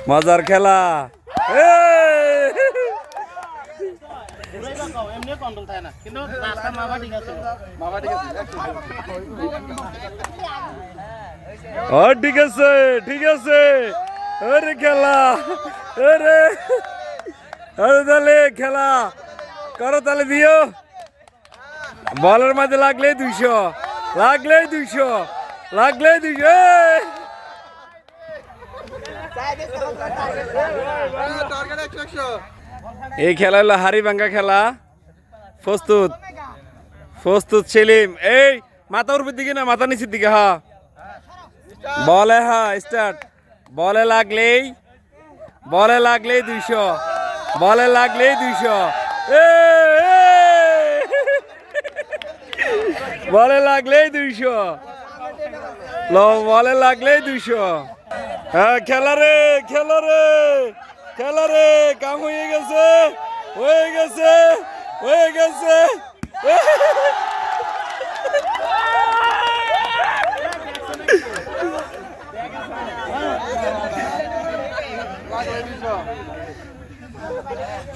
মজার খেলা। ও ঠিক আছে ঠিক আছে। আরে খেলা, আরে তাহলে খেলা করো তাহলে দিও। বলের মাঝে লাগলে 200, লাগলে 200, লাগলে 200। এই খেলা হলো হাড়ি ভাঙ্গা খেলা। প্রস্তুত প্রস্তুত সেলিম। এই মাথা উপর দিকে না, মাথা নিচের দিকে। হ্যাঁ বলে, হ্যাঁ স্টার্ট। বলে লাগলেই 200, বলে লাগলেই 200। বলে লাগলেই 200, বলে লাগলেই 200। হ্যাঁ খেলা রে, খেলা রে, খেলা রে। কাম হয়ে গেছে, হয়ে গেছে, হয়ে গেছে।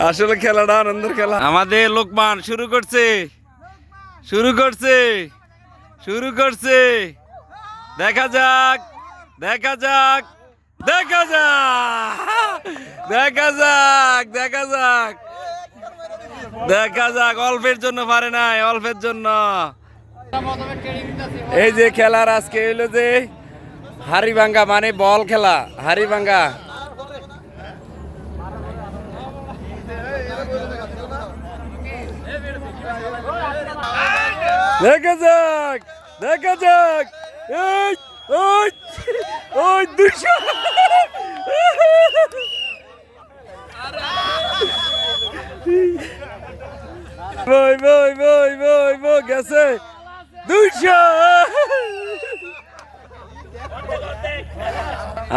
আসলে খেলাটা আনন্দের খেলা। আমাদের লোকমান শুরু করছে, শুরু করছে, শুরু করছে। দেখা যাক, দেখা যাক, দেখা যাক, দেখা যাক, দেখা যাক, দেখা যাক। অল্পের জন্য পারে নাই, অল্পের জন্য। এই যে খেলার আজকে হইলো যে হাড়ি ভাঙ্গা, মানে বল খেলা, হাড়ি ভাঙ্গা। দেখা যাক, দেখা যাক। এই ওই ওই 200। বই বই বই বই বই গেছে 200।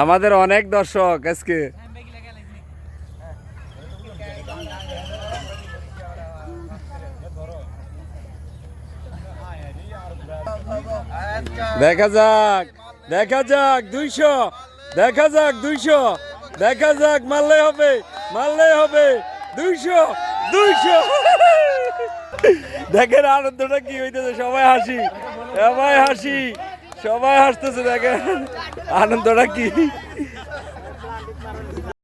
আমাদের অনেক দর্শক আজকে। দেখা যাক, দেখা যাক 200, দেখা যাক 200, দেখা যাক। মারলে হবে, মারলে হবে 200, 200। দেখেন আনন্দটা কি হইতেছে। সবাই হাসি, সবাই হাসি, সবাই হাসতেছে। দেখেন আনন্দটা কি।